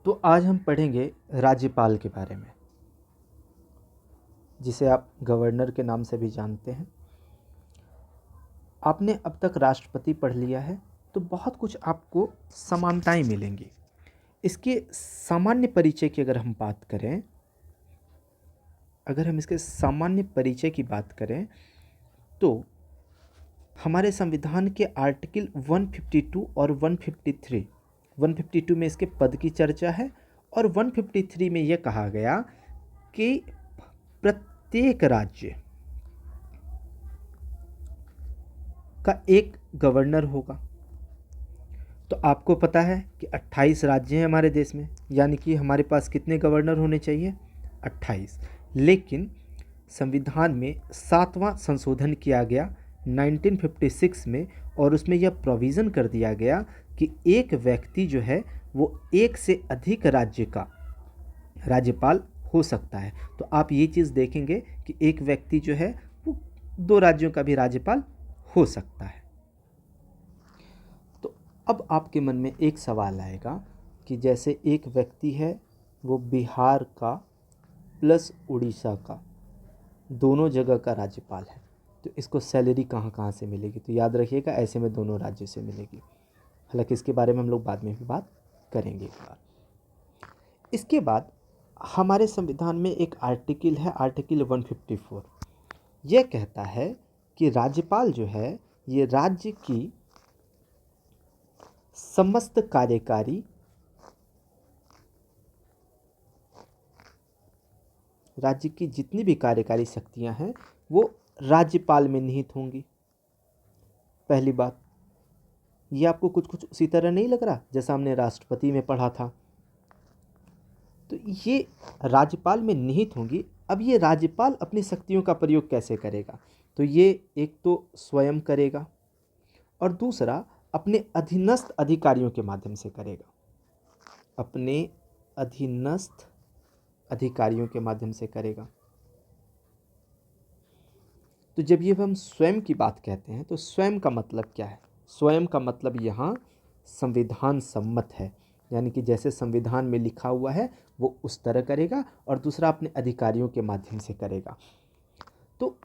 तो आज हम पढ़ेंगे राज्यपाल के बारे में, जिसे आप गवर्नर के नाम से भी जानते हैं। आपने अब तक राष्ट्रपति पढ़ लिया है, तो बहुत कुछ आपको समानताएं मिलेंगी। इसके सामान्य परिचय की अगर हम बात करें, इसके सामान्य परिचय की बात करें तो हमारे संविधान के आर्टिकल 152 और 153, 152 में इसके पद की चर्चा है और 153 में यह कहा गया कि प्रत्येक राज्य का एक गवर्नर होगा। तो आपको पता है कि 28 राज्य हैं हमारे देश में, यानी कि हमारे पास कितने गवर्नर होने चाहिए? 28। लेकिन संविधान में 7वां संशोधन किया गया 1956 में, और उसमें यह प्रोविज़न कर दिया गया कि एक व्यक्ति जो है वो एक से अधिक राज्य का राज्यपाल हो सकता है। तो आप ये चीज़ देखेंगे कि एक व्यक्ति जो है वो 2 राज्यों का भी राज्यपाल हो सकता है। तो अब आपके मन में एक सवाल आएगा कि जैसे एक व्यक्ति है वो बिहार का प्लस उड़ीसा का दोनों जगह का राज्यपाल है, तो इसको सैलरी कहाँ कहाँ से मिलेगी? तो याद रखिएगा, ऐसे में दोनों राज्यों से मिलेगी। हालांकि इसके बारे में हम लोग बाद में भी बात करेंगे एक बार। इसके बाद हमारे संविधान में एक आर्टिकल है, आर्टिकल 154। यह कहता है कि राज्यपाल जो है ये राज्य की समस्त कार्यकारी राज्य की जितनी भी कार्यकारी शक्तियां हैं वो राज्यपाल में निहित होंगी। पहली बात, ये आपको कुछ कुछ उसी तरह नहीं लग रहा जैसा हमने राष्ट्रपति में पढ़ा था? तो ये राज्यपाल में निहित होंगी। अब ये राज्यपाल अपनी शक्तियों का प्रयोग कैसे करेगा? तो ये एक तो स्वयं करेगा और दूसरा अपने अधीनस्थ अधिकारियों के माध्यम से करेगा। अपने अधीनस्थ अधिकारियों के माध्यम से करेगा। तो जब ये हम स्वयं की बात कहते हैं तो स्वयं का मतलब क्या है? स्वयं का मतलब यहाँ संविधान सम्मत है, यानी कि जैसे संविधान में लिखा हुआ है वो उस तरह करेगा, और दूसरा अपने अधिकारियों के माध्यम से करेगा। तो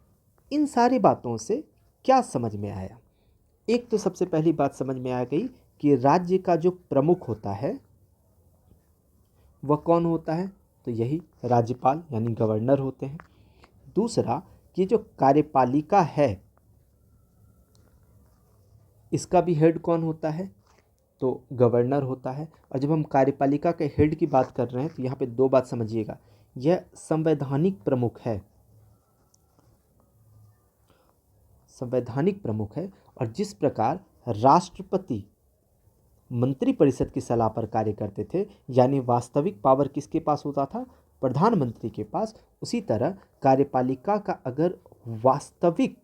इन सारी बातों से क्या समझ में आया? एक तो सबसे पहली बात समझ में आ गई कि राज्य का जो प्रमुख होता है वह कौन होता है? तो यही राज्यपाल यानी गवर्नर होते हैं। दूसरा कि जो कार्यपालिका है इसका भी हेड कौन होता है? तो गवर्नर होता है। और जब हम कार्यपालिका के हेड की बात कर रहे हैं तो यहाँ पे 2 बात समझिएगा, यह संवैधानिक प्रमुख है, संवैधानिक प्रमुख है। और जिस प्रकार राष्ट्रपति मंत्रिपरिषद की सलाह पर कार्य करते थे, यानी वास्तविक पावर किसके पास होता था? प्रधानमंत्री के पास। उसी तरह कार्यपालिका का अगर वास्तविक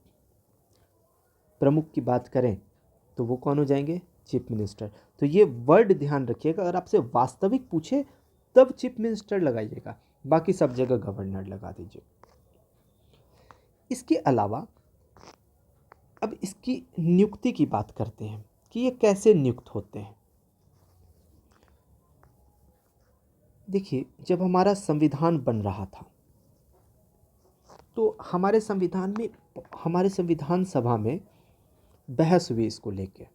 प्रमुख की बात करें तो वो कौन हो जाएंगे? Chief minister. तो ये वर्ड ध्यान रखिएगा, अगर आपसे वास्तविक पूछे तब चीफ मिनिस्टर लगाइएगा, बाकी सब जगह गवर्नर लगा दीजिए। इसके अलावा अब इसकी नियुक्ति की बात करते हैं कि ये कैसे नियुक्त होते हैं। देखिए, जब हमारा संविधान बन रहा था तो हमारे संविधान सभा में बहस हुई इसको लेके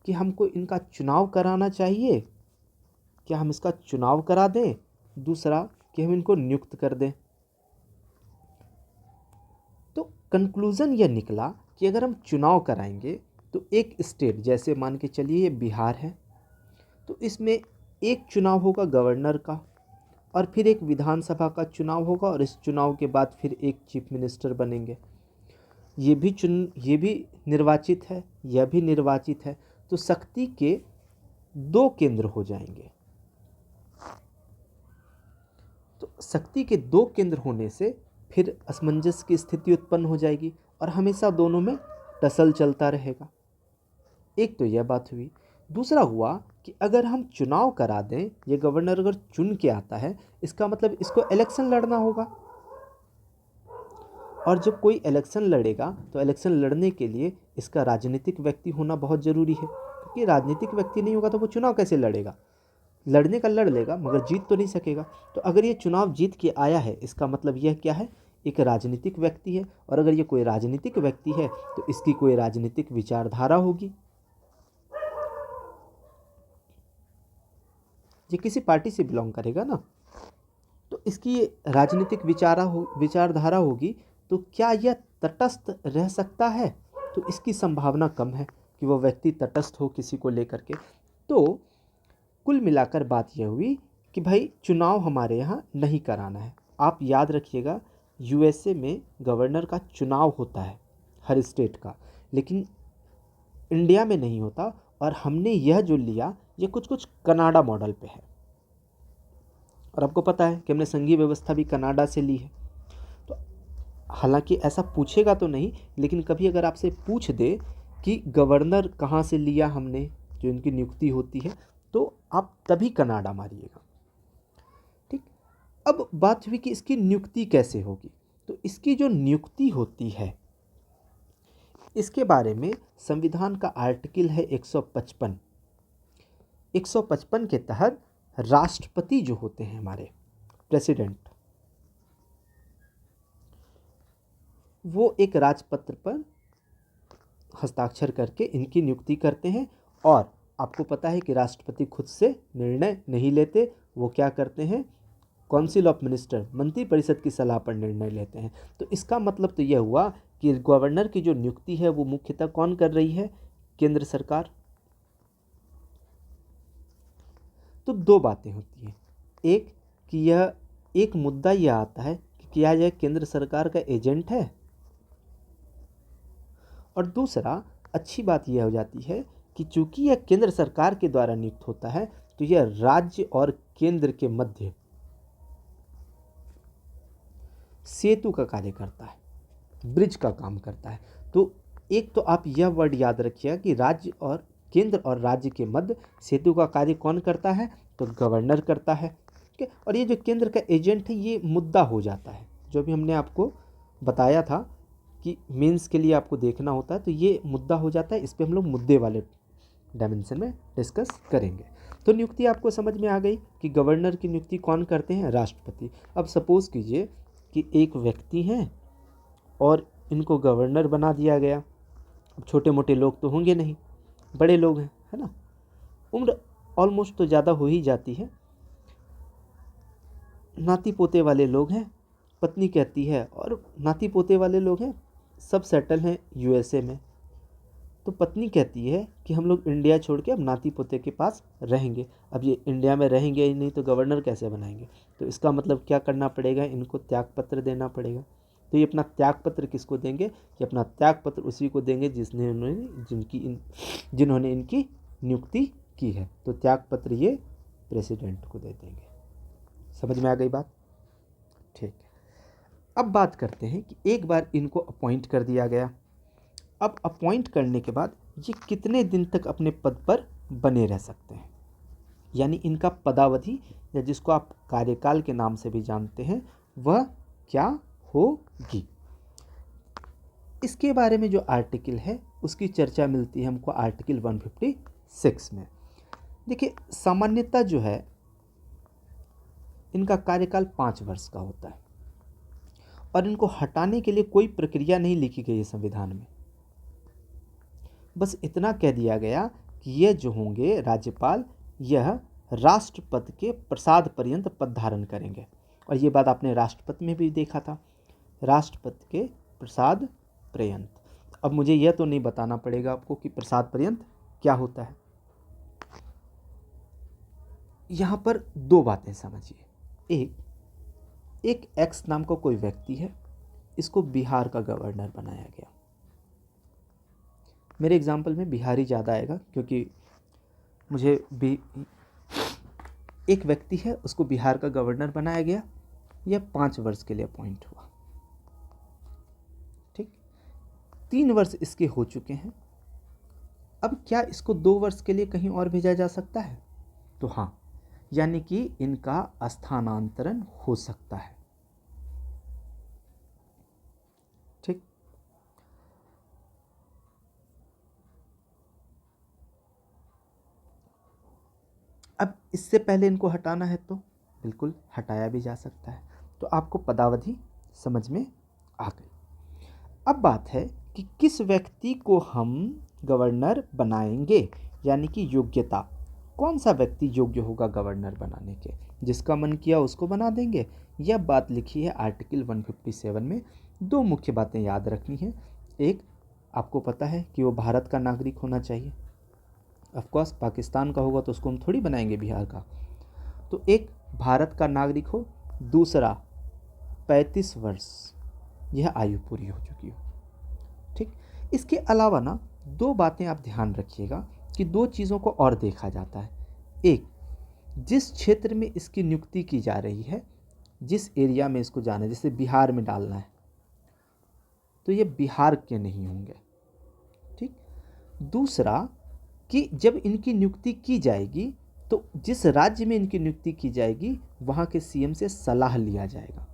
कि हमको इनका चुनाव कराना चाहिए, क्या हम इसका चुनाव करा दें? दूसरा कि हम इनको नियुक्त कर दें। तो कंक्लूज़न यह निकला कि अगर हम चुनाव कराएंगे तो एक स्टेट, जैसे मान के चलिए ये बिहार है, तो इसमें एक चुनाव होगा गवर्नर का, और फिर एक विधानसभा का चुनाव होगा, और इस चुनाव के बाद फिर एक चीफ मिनिस्टर बनेंगे। ये भी निर्वाचित है, यह भी निर्वाचित है। तो शक्ति के 2 केंद्र हो जाएंगे। तो शक्ति के 2 केंद्र होने से फिर असमंजस की स्थिति उत्पन्न हो जाएगी और हमेशा दोनों में टसल चलता रहेगा। एक तो यह बात हुई। दूसरा हुआ कि अगर हम चुनाव करा दें, ये गवर्नर अगर चुन के आता है, इसका मतलब इसको इलेक्शन लड़ना होगा, और जब कोई इलेक्शन लड़ेगा तो इलेक्शन लड़ने के लिए इसका राजनीतिक व्यक्ति होना बहुत ज़रूरी है, क्योंकि राजनीतिक व्यक्ति नहीं होगा तो वो चुनाव कैसे लड़ेगा? लड़ने का लड़ लेगा मगर जीत तो नहीं सकेगा। तो अगर ये चुनाव जीत के आया है, इसका मतलब यह क्या है, एक राजनीतिक व्यक्ति है। और अगर ये कोई राजनीतिक व्यक्ति है तो इसकी कोई राजनीतिक विचारधारा होगी, ये किसी पार्टी से बिलोंग करेगा ना, तो इसकी राजनीतिक विचारधारा होगी। तो क्या यह तटस्थ रह सकता है? तो इसकी संभावना कम है कि वो व्यक्ति तटस्थ हो किसी को लेकर के। तो कुल मिलाकर बात यह हुई कि भाई चुनाव हमारे यहाँ नहीं कराना है। आप याद रखिएगा, यूएसए में गवर्नर का चुनाव होता है हर स्टेट का, लेकिन इंडिया में नहीं होता। और हमने यह जो लिया ये कुछ कुछ कनाडा मॉडल पे है। और आपको पता है कि हमने संघीय व्यवस्था भी कनाडा से ली है। तो हालांकि ऐसा पूछेगा तो नहीं, लेकिन कभी अगर आपसे पूछ दे कि गवर्नर कहाँ से लिया हमने, जो इनकी नियुक्ति होती है, तो आप तभी कनाडा मारिएगा। ठीक। अब बात हुई कि इसकी नियुक्ति कैसे होगी। तो इसकी जो नियुक्ति होती है, इसके बारे में संविधान का आर्टिकल है 155। 155 के तहत राष्ट्रपति जो होते हैं हमारे प्रेसिडेंट, वो एक राजपत्र पर हस्ताक्षर करके इनकी नियुक्ति करते हैं। और आपको पता है कि राष्ट्रपति खुद से निर्णय नहीं लेते, वो क्या करते हैं, काउंसिल ऑफ मिनिस्टर, मंत्रिपरिषद की सलाह पर निर्णय लेते हैं। तो इसका मतलब तो यह हुआ कि गवर्नर की जो नियुक्ति है वो मुख्यतः कौन कर रही है, केंद्र सरकार। तो दो बातें होती हैं, एक कि यह एक मुद्दा यह आता है कि क्या यह केंद्र सरकार का एजेंट है, और दूसरा अच्छी बात यह हो जाती है कि चूंकि यह केंद्र सरकार के द्वारा नियुक्त होता है तो यह राज्य और केंद्र के मध्य सेतु का कार्य करता है, ब्रिज का काम करता है। तो एक तो आप यह वर्ड याद रखिएगा कि राज्य और केंद्र और राज्य के मध्य सेतु का कार्य कौन करता है, तो गवर्नर करता है। ठीक है। और ये जो केंद्र का एजेंट है ये मुद्दा हो जाता है, जो भी हमने आपको बताया था कि मेंस के लिए आपको देखना होता है, तो ये मुद्दा हो जाता है। इस पर हम लोग मुद्दे वाले डायमेंशन में डिस्कस करेंगे। तो नियुक्ति आपको समझ में आ गई कि गवर्नर की नियुक्ति कौन करते हैं, राष्ट्रपति। अब सपोज कीजिए कि एक व्यक्ति हैं और इनको गवर्नर बना दिया गया। अब छोटे मोटे लोग तो होंगे नहीं, बड़े लोग हैं, है ना, उम्र ऑलमोस्ट तो ज़्यादा हो ही जाती है, नाती पोते वाले लोग हैं। पत्नी कहती है, और नाती पोते वाले लोग हैं, सब सेटल हैं यूएसए में। तो पत्नी कहती है कि हम लोग इंडिया छोड़ के अब नाती पोते के पास रहेंगे। अब ये इंडिया में रहेंगे ही नहीं तो गवर्नर कैसे बनाएंगे। तो इसका मतलब क्या करना पड़ेगा, इनको त्यागपत्र देना पड़ेगा। तो ये अपना त्यागपत्र किसको देंगे, ये अपना त्यागपत्र उसी को देंगे जिन्होंने इनकी नियुक्ति की है। तो त्यागपत्र ये प्रेसिडेंट को दे देंगे। समझ में आ गई बात? ठीक है। अब बात करते हैं कि एक बार इनको अपॉइंट कर दिया गया, अब अपॉइंट करने के बाद ये कितने दिन तक अपने पद पर बने रह सकते हैं, यानी इनका पदावधि, या जिसको आप कार्यकाल के नाम से भी जानते हैं, वह क्या होगी। इसके बारे में जो आर्टिकल है उसकी चर्चा मिलती है हमको आर्टिकल 156 में। देखिए, सामान्यतः जो है इनका कार्यकाल 5 वर्ष का होता है, और इनको हटाने के लिए कोई प्रक्रिया नहीं लिखी गई है संविधान में। बस इतना कह दिया गया कि यह जो होंगे राज्यपाल, यह राष्ट्रपति के प्रसाद पर्यंत पद धारण करेंगे। और ये बात आपने राष्ट्रपति में भी देखा था, राष्ट्रपति के प्रसाद पर्यंत। अब मुझे यह तो नहीं बताना पड़ेगा आपको कि प्रसाद पर्यंत क्या होता है। यहाँ पर दो बातें समझिए। एक एक्स नाम का कोई व्यक्ति है, इसको बिहार का गवर्नर बनाया गया। मेरे एग्जाम्पल में बिहारी ज़्यादा आएगा क्योंकि मुझे भी एक व्यक्ति है, उसको बिहार का गवर्नर बनाया गया, यह 5 वर्ष के लिए अपॉइंट हुआ। ठीक, 3 वर्ष इसके हो चुके हैं। अब क्या इसको 2 वर्ष के लिए कहीं और भेजा जा सकता है? तो हाँ, यानी कि इनका स्थानांतरण हो सकता है। ठीक, अब इससे पहले इनको हटाना है तो बिल्कुल हटाया भी जा सकता है। तो आपको पदावधि समझ में आ गई। अब बात है कि किस व्यक्ति को हम गवर्नर बनाएंगे, यानी कि योग्यता, कौन सा व्यक्ति योग्य होगा गवर्नर बनाने के। जिसका मन किया उसको बना देंगे। यह बात लिखी है आर्टिकल 157 में। दो मुख्य बातें याद रखनी है। एक, आपको पता है कि वो भारत का नागरिक होना चाहिए। ऑफ कोर्स पाकिस्तान का होगा तो उसको हम थोड़ी बनाएंगे बिहार का। तो एक, भारत का नागरिक हो। दूसरा, 35 वर्ष यह आयु पूरी हो चुकी हो। ठीक। इसके अलावा ना दो बातें आप ध्यान रखिएगा कि दो चीज़ों को और देखा जाता है। एक, जिस क्षेत्र में इसकी नियुक्ति की जा रही है, जिस एरिया में इसको जाना है, जैसे बिहार में डालना है तो ये बिहार के नहीं होंगे। ठीक। दूसरा कि जब इनकी नियुक्ति की जाएगी तो जिस राज्य में इनकी नियुक्ति की जाएगी वहाँ के सीएम से सलाह लिया जाएगा।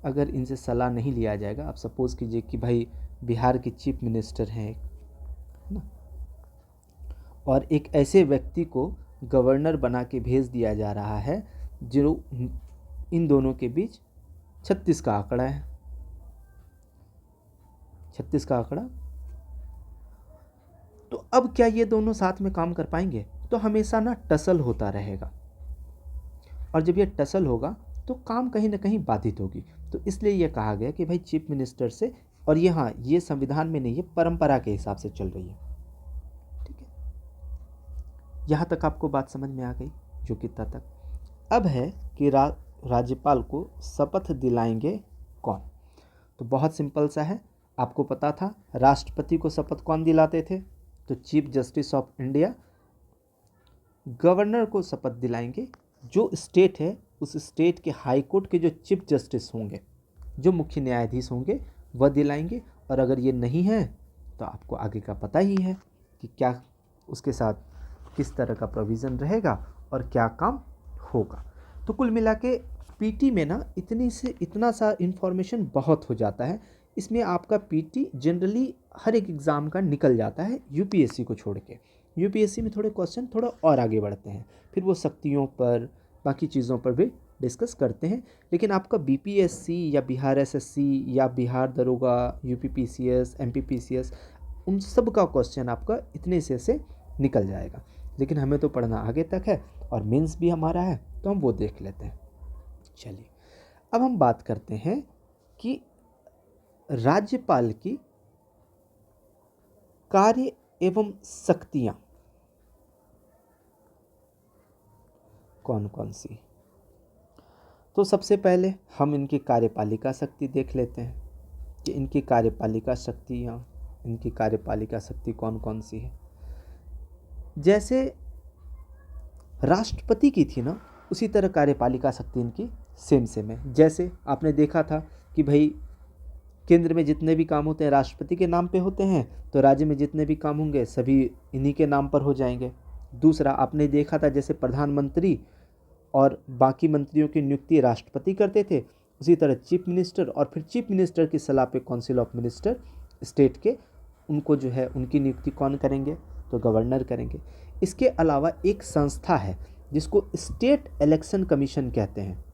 अगर इनसे सलाह नहीं लिया जाएगा, आप सपोज कीजिए कि भाई बिहार के चीफ मिनिस्टर हैं ना, और एक ऐसे व्यक्ति को गवर्नर बना के भेज दिया जा रहा है जो इन दोनों के बीच 36 का आंकड़ा है। 36 का आंकड़ा। तो अब क्या ये दोनों साथ में काम कर पाएंगे? तो हमेशा ना टसल होता रहेगा, और जब ये टसल होगा तो काम कहीं ना कहीं बाधित होगी। तो इसलिए ये कहा गया कि भाई चीफ मिनिस्टर से, और ये हाँ, ये संविधान में नहीं है, परंपरा के हिसाब से चल रही है। ठीक है, यहाँ तक आपको बात समझ में आ गई, जो कितना तक। अब है कि राज्यपाल को शपथ दिलाएंगे कौन? तो बहुत सिंपल सा है। आपको पता था राष्ट्रपति को शपथ कौन दिलाते थे? तो chief justice of India. Governor को शपथ दिलाएंगे जो स्टेट है, उस स्टेट के हाई कोर्ट के जो चीफ जस्टिस होंगे, जो मुख्य न्यायाधीश होंगे, वह दिलाएंगे। और अगर ये नहीं है तो आपको आगे का पता ही है कि क्या उसके साथ किस तरह का प्रोविज़न रहेगा और क्या काम होगा। तो कुल मिला के पीटी में ना इतना सा इन्फॉर्मेशन बहुत हो जाता है। इसमें आपका पीटी जनरली हर एक एग्ज़ाम का निकल जाता है, यूपीएससी को छोड़ के। यूपीएससी में थोड़े क्वेश्चन थोड़ा और आगे बढ़ते हैं, फिर वो शक्तियों पर, बाकी चीज़ों पर भी डिस्कस करते हैं। लेकिन आपका बीपीएससी या बिहार एसएससी या बिहार दरोगा, यूपीपीसीएस, एमपीपीसीएस, उन सब का क्वेश्चन आपका इतने से निकल जाएगा। लेकिन हमें तो पढ़ना आगे तक है और मेंस भी हमारा है, तो हम वो देख लेते हैं। चलिए, अब हम बात करते हैं कि राज्यपाल की कार्य एवं शक्तियां कौन कौन सी। तो सबसे पहले हम इनकी कार्यपालिका शक्ति देख लेते हैं कि इनकी कार्यपालिका शक्ति कौन कौन सी है। जैसे राष्ट्रपति की थी ना, उसी तरह कार्यपालिका शक्ति इनकी सेम है। जैसे आपने देखा था कि भाई केंद्र में जितने भी काम होते हैं राष्ट्रपति के नाम पे होते हैं, तो राज्य में जितने भी काम होंगे सभी इन्हीं के नाम पर हो जाएंगे। दूसरा, आपने देखा था जैसे प्रधानमंत्री और बाकी मंत्रियों की नियुक्ति राष्ट्रपति करते थे, उसी तरह चीफ मिनिस्टर, और फिर चीफ मिनिस्टर की सलाह पे काउंसिल ऑफ मिनिस्टर स्टेट के, उनको जो है उनकी नियुक्ति कौन करेंगे? तो गवर्नर करेंगे। इसके अलावा एक संस्था है जिसको स्टेट इलेक्शन कमीशन कहते हैं।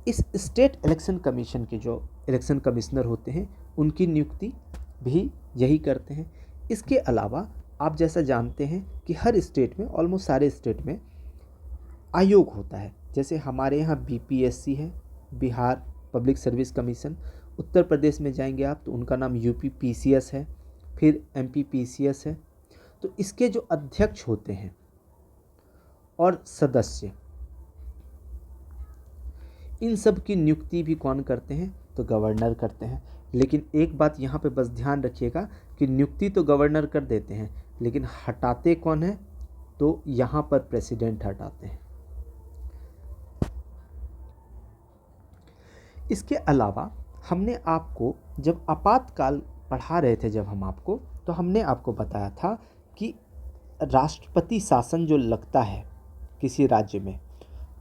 इस स्टेट इलेक्शन कमीशन के जो इलेक्शन कमिश्नर होते हैं उनकी नियुक्ति भी यही करते हैं। इसके अलावा आप जैसा जानते हैं कि हर स्टेट में, ऑलमोस्ट सारे स्टेट में आयोग होता है। जैसे हमारे यहाँ बीपीएससी है, Bihar public service commission. Uttar Pradesh में जाएंगे आप तो उनका नाम यूपीपीसीएस है, फिर एमपीपीसीएस है। तो इसके जो अध्यक्ष होते हैं और सदस्य, इन सब की नियुक्ति भी कौन करते हैं? तो गवर्नर करते हैं। लेकिन एक बात यहाँ पे बस ध्यान रखिएगा कि नियुक्ति तो गवर्नर कर देते हैं, लेकिन हटाते कौन है? तो यहाँ पर प्रेसिडेंट हटाते हैं। इसके अलावा हमने आपको जब आपातकाल पढ़ा रहे थे, जब हम आपको, तो हमने आपको बताया था कि राष्ट्रपति शासन जो लगता है किसी राज्य में,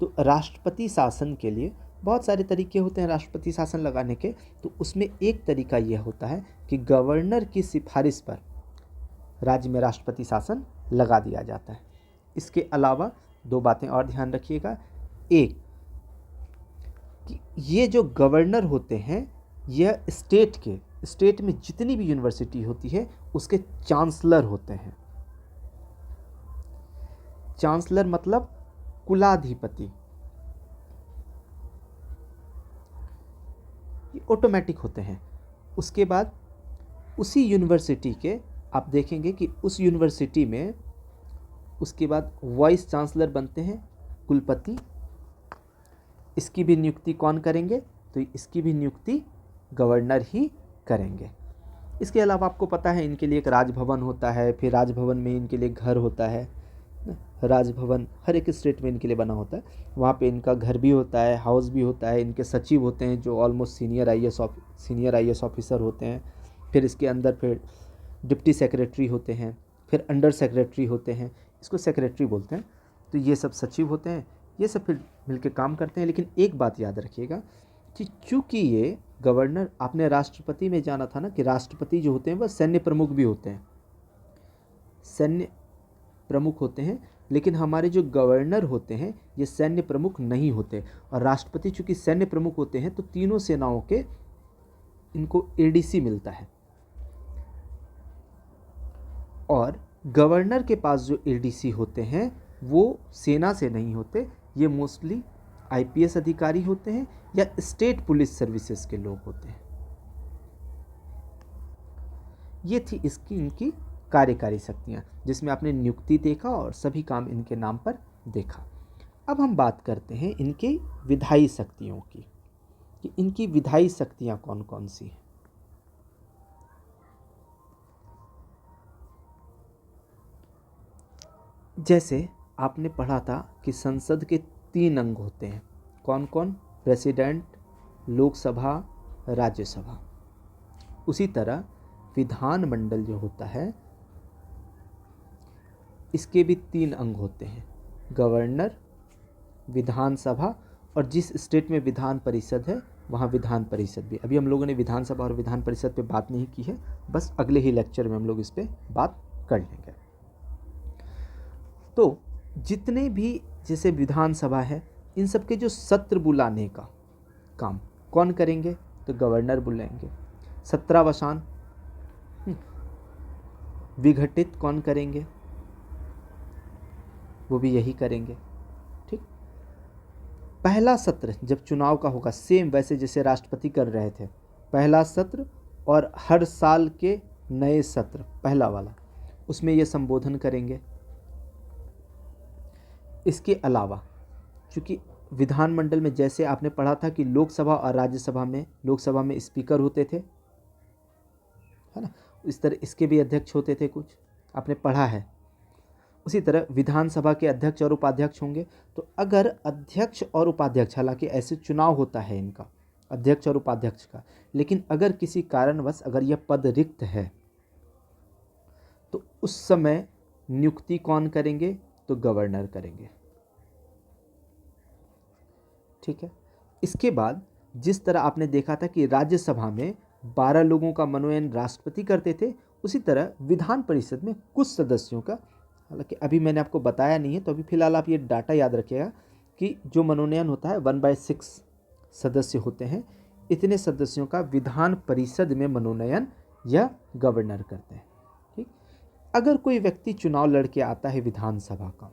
तो राष्ट्रपति शासन के लिए बहुत सारे तरीके होते हैं राष्ट्रपति शासन लगाने के। तो उसमें एक तरीका यह होता है कि गवर्नर की सिफारिश पर राज्य में राष्ट्रपति शासन लगा दिया जाता है। इसके अलावा दो बातें और ध्यान रखिएगा। एक कि ये जो गवर्नर होते हैं यह स्टेट में जितनी भी यूनिवर्सिटी होती है उसके चांसलर होते हैं। चांसलर मतलब कुलाधिपति। ये ऑटोमेटिक होते हैं। उसके बाद उसी यूनिवर्सिटी के आप देखेंगे कि उस यूनिवर्सिटी में उसके बाद वाइस चांसलर बनते हैं कुलपति। इसकी भी नियुक्ति कौन करेंगे? तो इसकी भी नियुक्ति गवर्नर ही करेंगे। इसके अलावा आपको पता है इनके लिए एक राजभवन होता है, फिर राजभवन में इनके लिए घर होता है। राजभवन हर एक स्टेट में इनके लिए बना होता है, वहाँ पे इनका घर भी होता है, हाउस भी होता है। इनके सचिव होते हैं जो ऑलमोस्ट सीनियर आईएएस ऑफिसर होते हैं। फिर इसके अंदर फिर डिप्टी सेक्रेटरी होते हैं, फिर अंडर सेक्रेटरी होते हैं, इसको सेक्रेटरी बोलते हैं। तो ये सब सचिव होते हैं, ये सब फिर मिलकर काम करते हैं। लेकिन एक बात याद रखिएगा कि चूँकि ये गवर्नर, आपने राष्ट्रपति में जाना था ना कि राष्ट्रपति जो होते हैं वह सैन्य प्रमुख भी होते हैं, सैन्य प्रमुख होते हैं। लेकिन हमारे जो गवर्नर होते हैं ये सैन्य प्रमुख नहीं होते। और राष्ट्रपति चूँकि सैन्य प्रमुख होते हैं तो तीनों सेनाओं के इनको एडीसी मिलता है। और गवर्नर के पास जो एडीसी होते हैं वो सेना से नहीं होते, ये मोस्टली आईपीएस अधिकारी होते हैं या स्टेट पुलिस सर्विसेज के लोग होते हैं। ये थी इनकी कार्यकारी शक्तियाँ, जिसमें आपने नियुक्ति देखा और सभी काम इनके नाम पर देखा। अब हम बात करते हैं इनके विधायी शक्तियों की कि इनकी विधायी शक्तियाँ कौन कौन सी हैं। जैसे आपने पढ़ा था कि संसद के 3 अंग होते हैं, कौन कौन? प्रेसिडेंट, लोकसभा, राज्यसभा। उसी तरह विधानमंडल जो होता है इसके भी 3 अंग होते हैं, गवर्नर, विधानसभा और जिस स्टेट में विधान परिषद है वहाँ विधान परिषद भी। अभी हम लोगों ने विधानसभा और विधान परिषद पे बात नहीं की है, बस अगले ही लेक्चर में हम लोग इस पे बात कर लेंगे। तो जितने भी जैसे विधानसभा है इन सब के जो सत्र बुलाने का काम कौन करेंगे? तो गवर्नर बुलाएंगे। सत्रावसान विघटित कौन करेंगे? वो भी यही करेंगे। ठीक। पहला सत्र जब चुनाव का होगा, सेम वैसे जैसे राष्ट्रपति कर रहे थे, पहला सत्र और हर साल के नए सत्र, पहला वाला, उसमें ये संबोधन करेंगे। इसके अलावा चूँकि विधानमंडल में जैसे आपने पढ़ा था कि लोकसभा और राज्यसभा में, लोकसभा में स्पीकर होते थे, है ना, इस तरह इसके भी अध्यक्ष होते थे, कुछ आपने पढ़ा है। उसी तरह विधानसभा के अध्यक्ष और उपाध्यक्ष होंगे। तो अगर अध्यक्ष और उपाध्यक्ष, हालांकि ऐसे चुनाव होता है इनका अध्यक्ष और उपाध्यक्ष का, लेकिन अगर किसी कारणवश अगर यह पद रिक्त है तो उस समय नियुक्ति कौन करेंगे? तो गवर्नर करेंगे। ठीक है। इसके बाद जिस तरह आपने देखा था कि राज्यसभा में 12 लोगों का मनोनयन राष्ट्रपति करते थे, उसी तरह विधान परिषद में कुछ सदस्यों का, हालांकि अभी मैंने आपको बताया नहीं है तो अभी फ़िलहाल आप ये डाटा याद रखिएगा कि जो मनोनयन होता है 1/6 सदस्य होते हैं, इतने सदस्यों का विधान परिषद में मनोनयन या गवर्नर करते हैं। ठीक। अगर कोई व्यक्ति चुनाव लड़के आता है विधानसभा का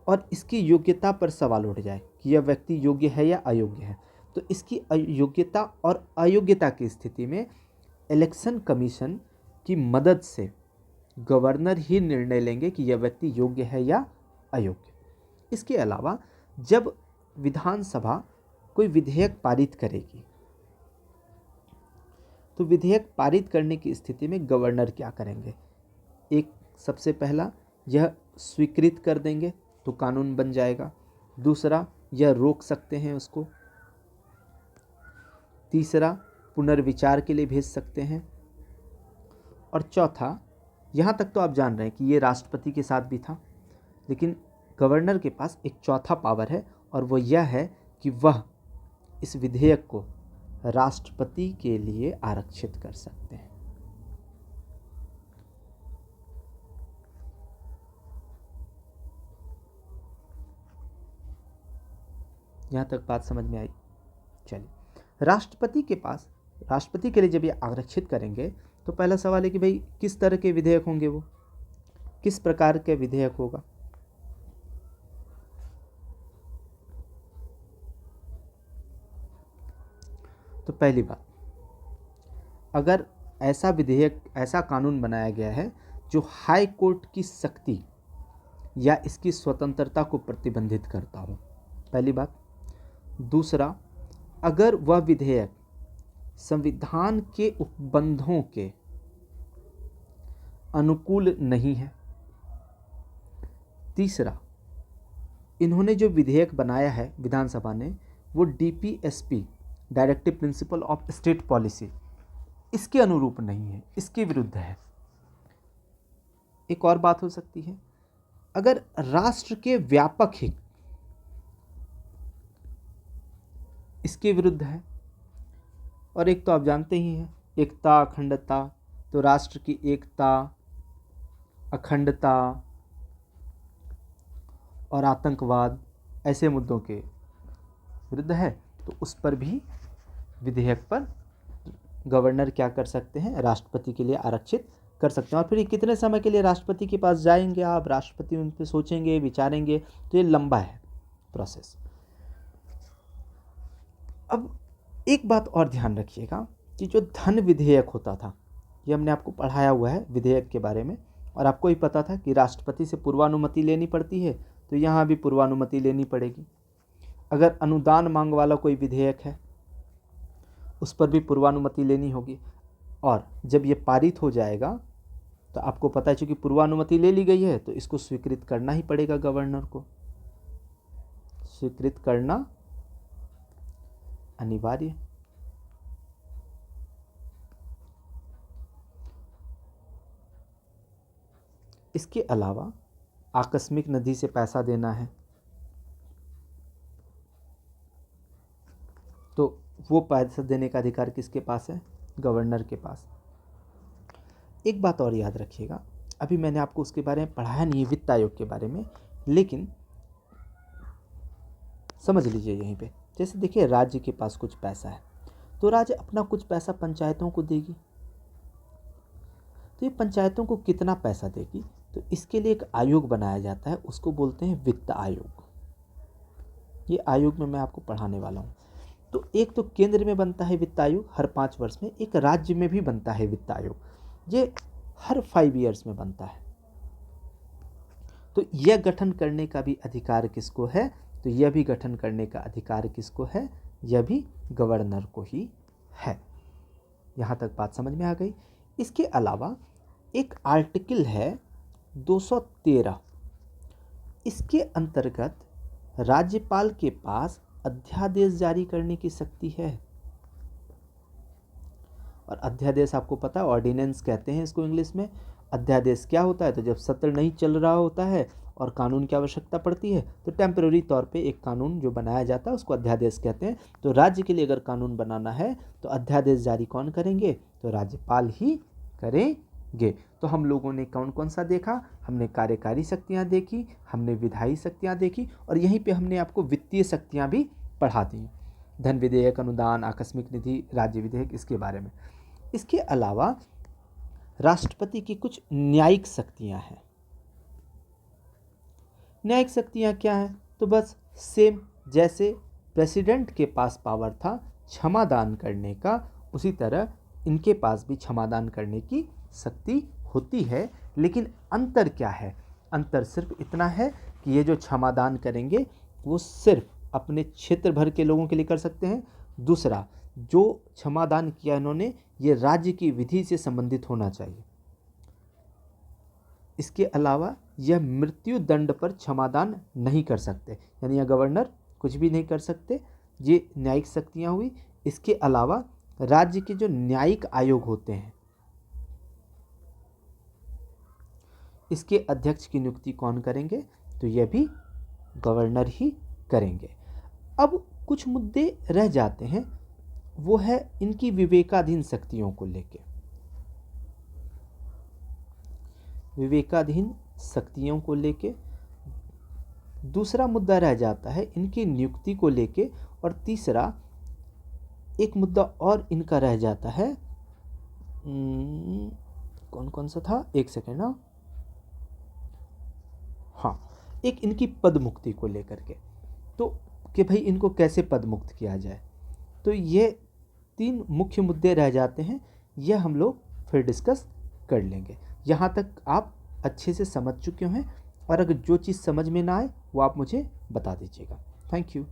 और इसकी योग्यता पर सवाल उठ जाए कि यह व्यक्ति योग्य है या अयोग्य है, तो इसकी योग्यता और अयोग्यता की स्थिति में इलेक्शन कमीशन की मदद से गवर्नर ही निर्णय लेंगे कि यह व्यक्ति योग्य है या अयोग्य। इसके अलावा जब विधानसभा कोई विधेयक पारित करेगी तो विधेयक पारित करने की स्थिति में गवर्नर क्या करेंगे? एक, सबसे पहला यह स्वीकृत कर देंगे तो कानून बन जाएगा। दूसरा, यह रोक सकते हैं उसको। तीसरा, पुनर्विचार के लिए भेज सकते हैं। और चौथा, यहाँ तक तो आप जान रहे हैं कि ये राष्ट्रपति के साथ भी था, लेकिन गवर्नर के पास एक चौथा पावर है और वो यह है कि वह इस विधेयक को राष्ट्रपति के लिए आरक्षित कर सकते हैं। यहाँ तक बात समझ में आई। चलिए, राष्ट्रपति के लिए जब ये आरक्षित करेंगे तो पहला सवाल है कि भाई किस तरह के विधेयक होंगे, वो किस प्रकार के विधेयक होगा। तो पहली बात, अगर ऐसा विधेयक, ऐसा कानून बनाया गया है जो हाई कोर्ट की शक्ति या इसकी स्वतंत्रता को प्रतिबंधित करता हो, पहली बात। दूसरा, अगर वह विधेयक संविधान के उपबंधों के अनुकूल नहीं है। तीसरा, इन्होंने जो विधेयक बनाया है विधानसभा ने, वो DPSP, directive principle of state policy, इसके अनुरूप नहीं है, इसके विरुद्ध है। एक और बात हो सकती है, अगर राष्ट्र के व्यापक हित इसके विरुद्ध है। और एक तो आप जानते ही हैं, एकता अखंडता, तो राष्ट्र की एकता, अखंडता और आतंकवाद ऐसे मुद्दों के विरुद्ध है, तो उस पर भी विधेयक पर गवर्नर क्या कर सकते हैं, राष्ट्रपति के लिए आरक्षित कर सकते हैं। और फिर ये कितने समय के लिए राष्ट्रपति के पास जाएंगे आप, राष्ट्रपति उन पर सोचेंगे, विचारेंगे, तो ये लंबा है प्रोसेस। अब एक बात और ध्यान रखिएगा कि जो धन विधेयक होता था, ये हमने आपको पढ़ाया हुआ है विधेयक के बारे में, और आपको ही पता था कि राष्ट्रपति से पूर्वानुमति लेनी पड़ती है, तो यहाँ भी पूर्वानुमति लेनी पड़ेगी। अगर अनुदान मांग वाला कोई विधेयक है, उस पर भी पूर्वानुमति लेनी होगी। और जब ये पारित हो जाएगा तो आपको पता है, चूँकि पूर्वानुमति ले ली गई है तो इसको स्वीकृत करना ही पड़ेगा, गवर्नर को स्वीकृत करना अनिवार्य। इसके अलावा आकस्मिक निधि से पैसा देना है, तो वो पैसा देने का अधिकार किसके पास है, गवर्नर के पास। एक बात और याद रखिएगा, अभी मैंने आपको उसके बारे में पढ़ाया नहीं है, वित्त आयोग के बारे में, लेकिन समझ लीजिए यहीं पे। जैसे देखिए, राज्य के पास कुछ पैसा है, तो राज्य अपना कुछ पैसा पंचायतों को देगी। तो ये पंचायतों को कितना पैसा देगी, तो इसके लिए एक आयोग बनाया जाता है, उसको बोलते हैं वित्त आयोग। ये आयोग में मैं आपको पढ़ाने वाला हूँ। तो एक तो केंद्र में बनता है वित्त आयोग हर 5 वर्ष में, एक राज्य में भी बनता है वित्त आयोग, ये हर 5 ईयर्स में बनता है। तो यह गठन करने का भी अधिकार किसको है, तो यह भी गठन करने का अधिकार किसको है, यह भी गवर्नर को ही है। यहाँ तक बात समझ में आ गई। इसके अलावा एक आर्टिकल है 213, इसके अंतर्गत राज्यपाल के पास अध्यादेश जारी करने की शक्ति है। और अध्यादेश आपको पता है, ऑर्डिनेंस कहते हैं इसको इंग्लिश में। अध्यादेश क्या होता है, तो जब सत्र नहीं चल रहा होता है और कानून की आवश्यकता पड़ती है, तो टेम्पररी तौर पे एक कानून जो बनाया जाता है उसको अध्यादेश कहते हैं। तो राज्य के लिए अगर कानून बनाना है तो अध्यादेश जारी कौन करेंगे, तो राज्यपाल ही करेंगे। तो हम लोगों ने कौन कौन सा देखा, हमने कार्यकारी शक्तियाँ देखी, हमने विधायी शक्तियाँ देखी, और यहीं पे हमने आपको वित्तीय शक्तियाँ भी पढ़ा दी, धन विधेयक, अनुदान, आकस्मिक निधि, राज्य विधेयक, इसके बारे में। इसके अलावा राष्ट्रपति की कुछ न्यायिक शक्तियाँ हैं। न्यायिक शक्तियाँ क्या हैं, तो बस सेम जैसे प्रेसिडेंट के पास पावर था क्षमादान करने का, उसी तरह इनके पास भी क्षमादान करने की शक्ति होती है। लेकिन अंतर क्या है, अंतर सिर्फ इतना है कि ये जो क्षमादान करेंगे वो सिर्फ अपने क्षेत्र भर के लोगों के लिए कर सकते हैं। दूसरा, जो क्षमादान किया इन्होंने, ये राज्य की विधि से संबंधित होना चाहिए। इसके अलावा यह मृत्यु दंड पर क्षमादान नहीं कर सकते, यानी यह गवर्नर कुछ भी नहीं कर सकते। ये न्यायिक शक्तियाँ हुई। इसके अलावा राज्य के जो न्यायिक आयोग होते हैं, इसके अध्यक्ष की नियुक्ति कौन करेंगे, तो यह भी गवर्नर ही करेंगे। अब कुछ मुद्दे रह जाते हैं, वो है इनकी विवेकाधीन शक्तियों को लेके। विवेकाधीन शक्तियों को लेके दूसरा मुद्दा रह जाता है इनकी नियुक्ति को लेके, और तीसरा एक मुद्दा और इनका रह जाता है, कौन कौन सा था, एक सेकेंड ना, हाँ, एक इनकी पद मुक्ति को लेकर के, तो कि भाई इनको कैसे पद मुक्त किया जाए। तो ये 3 मुख्य मुद्दे रह जाते हैं, यह हम लोग फिर डिस्कस कर लेंगे। यहाँ तक आप अच्छे से समझ चुके हैं, और अगर जो चीज़ समझ में ना आए वो आप मुझे बता दीजिएगा। Thank you.